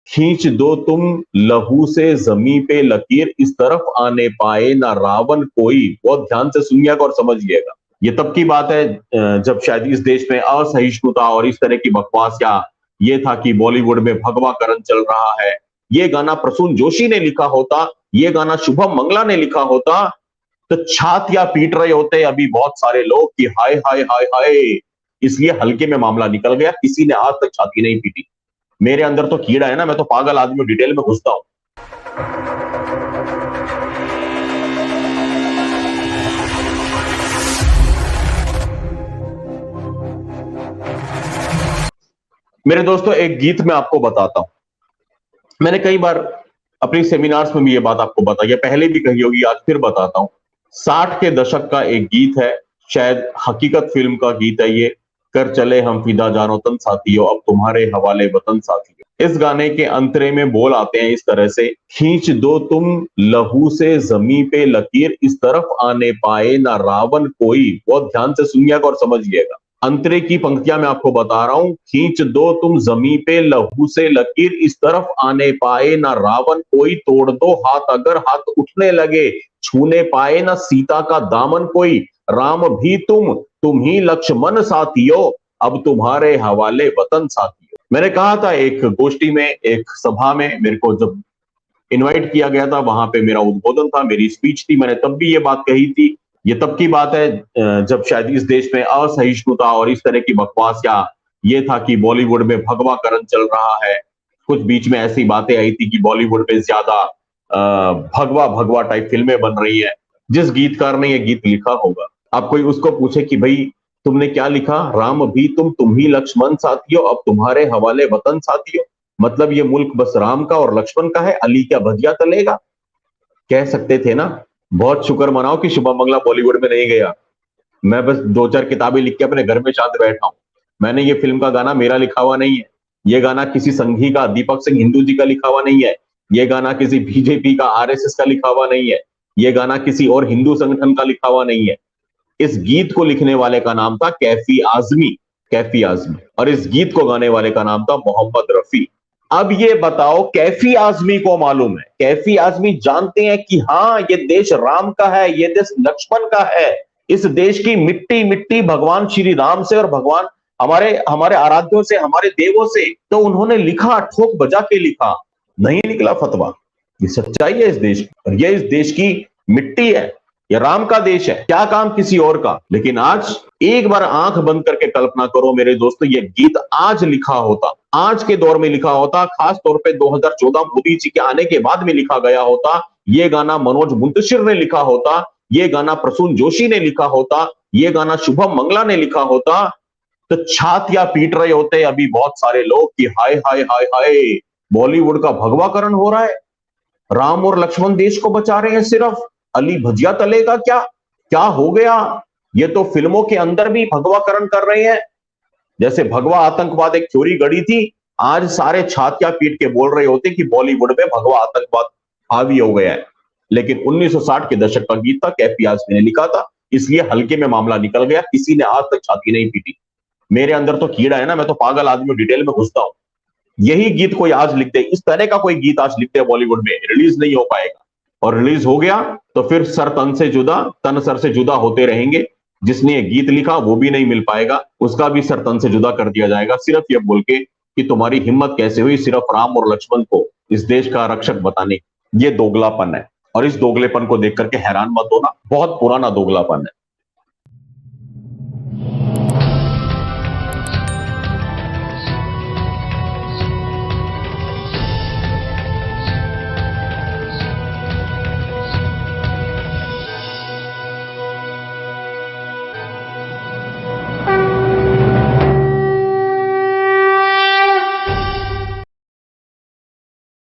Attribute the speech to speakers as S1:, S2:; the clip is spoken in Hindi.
S1: खींच दो तुम लहू से जमी पे लकीर, इस तरफ आने पाए ना रावण कोई। बहुत ध्यान से सुनिएगा और समझिएगा। ये तब की बात है जब शायद इस देश में असहिष्णुता और इस तरह की बकवास, या ये था कि बॉलीवुड में भगवाकरण चल रहा है। ये गाना प्रसून जोशी ने लिखा होता, ये गाना शुभम मंगला ने लिखा होता, तो छातियां पीट रहे होते अभी बहुत सारे लोग कि हाय हाय हाय हाय। इसलिए हल्के में मामला निकल गया, किसी ने आज तक छाती नहीं पीटी। मेरे अंदर तो कीड़ा है ना, मैं तो पागल आदमी, डिटेल में घुसता हूं। मेरे दोस्तों, एक गीत मैं आपको बताता हूं। मैंने कई बार अपनी सेमिनार्स में भी ये बात आपको बताई है, पहले भी कही होगी, आज फिर बताता हूं। 60 के दशक का एक गीत है, शायद हकीकत फिल्म का गीत है ये। कर चले हम फिदा जानो तन साथियों, अब तुम्हारे हवाले वतन साथियों। इस गाने के अंतरे में बोल आते हैं इस तरह से, खींच दो तुम लहू से जमी पे लकीर, इस तरफ आने पाए ना रावण कोई। बहुत ध्यान से सुनिएगा और समझिएगा। अंतरे की पंक्तियां मैं आपको बता रहा हूं। खींच दो तुम जमी पे लहू से लकीर, इस तरफ आने पाए ना रावण कोई। तोड़ दो हाथ अगर हाथ उठने लगे, छूने पाए ना सीता का दामन कोई। राम भी तुम ही लक्ष्मण साथियों, अब तुम्हारे हवाले वतन साथियों। मैंने कहा था एक गोष्ठी में, एक सभा में, मेरे को जब इनवाइट किया गया था, वहां पे मेरा उद्बोधन था, मेरी स्पीच थी। मैंने तब भी ये बात कही थी। ये तब की बात है जब शायद इस देश में असहिष्णुता और इस तरह की बकवास, या ये था कि बॉलीवुड में भगवाकरण चल रहा है। कुछ बीच में ऐसी बातें आई थी कि बॉलीवुड में ज्यादा भगवा भगवा टाइप फिल्में बन रही है। जिस गीतकार ने ये गीत लिखा होगा, आप कोई उसको पूछे कि भाई तुमने क्या लिखा, राम भी तुम ही लक्ष्मण साथियों, अब तुम्हारे हवाले वतन साथियों। मतलब ये मुल्क बस राम का और लक्ष्मण का है, अली क्या भजिया तलेगा। कह सकते थे ना। बहुत शुक्र मनाओ कि शुभम मंगला बॉलीवुड में नहीं गया। मैं बस 2-4 किताबें लिख के अपने घर में शांत बैठा हूं। मैंने ये फिल्म का गाना मेरा लिखा हुआ नहीं है। ये गाना किसी संघी का, दीपक सिंह हिंदू जी का लिखा हुआ नहीं है। ये गाना किसी बीजेपी का, आरएसएस का लिखा हुआ नहीं है। ये गाना किसी और हिंदू संगठन का लिखा हुआ नहीं है। इस गीत को लिखने वाले का नाम था कैफी आजमी। कैफी आजमी। और इस गीत को गाने वाले का नाम था मोहम्मद रफी। अब ये बताओ, कैफी आजमी को मालूम है, कैफी आजमी जानते हैं कि हाँ ये देश राम का है, ये देश लक्ष्मण का है। इस देश की मिट्टी मिट्टी भगवान श्री राम से और भगवान हमारे हमारे आराध्यों से, हमारे देवों से। तो उन्होंने लिखा, ठोक बजा के लिखा, नहीं निकला फतवा। ये सच्चाई है इस देश की, और ये इस देश की मिट्टी है। ये राम का देश है, क्या काम किसी और का। लेकिन आज एक बार आंख बंद करके कल्पना करो मेरे दोस्तों, ये गीत आज लिखा होता, आज के दौर में लिखा होता, खास तौर पे 2014 मोदी जी के आने के बाद में लिखा गया होता। ये गाना मनोज मुंतशिर ने लिखा होता, ये गाना प्रसून जोशी ने लिखा होता, ये गाना शुभम मंगला ने लिखा होता, तो छातियां पीट रहे होते अभी बहुत सारे लोग कि हाय हाय हाय हाय, बॉलीवुड का भगवाकरण हो रहा है। राम और लक्ष्मण देश को बचा रहे हैं सिर्फ, अली भजिया तलेगा क्या। क्या हो गया। ये तो फिल्मों के अंदर भी भगवाकरण कर रहे हैं। जैसे भगवा आतंकवाद एक थ्योरी गढ़ी थी, आज सारे छातियां पीट के बोल रहे होते कि बॉलीवुड में भगवा आतंकवाद हावी हो गया है। लेकिन 1960 के दशक का गीत था, कैफी आजमी ने लिखा था, इसलिए हल्के में मामला निकल गया, किसी ने आज तक छाती नहीं पीटी। मेरे अंदर तो कीड़ा है ना, मैं तो पागल आदमी, डिटेल में घुसता हूं। यही गीत कोई आज लिख दे, इस तरह का कोई गीत आज लिख दे बॉलीवुड में, रिलीज नहीं हो पाएगा। और रिलीज हो गया तो फिर सर तन से जुदा, तन सर से जुदा होते रहेंगे। जिसने ये गीत लिखा वो भी नहीं मिल पाएगा, उसका भी सर तन से जुदा कर दिया जाएगा, सिर्फ ये बोल के कि तुम्हारी हिम्मत कैसे हुई सिर्फ राम और लक्ष्मण को इस देश का रक्षक बताने की। ये दोगलापन है, और इस दोगलेपन को देख करके हैरान मत होना, बहुत पुराना दोगलापन है।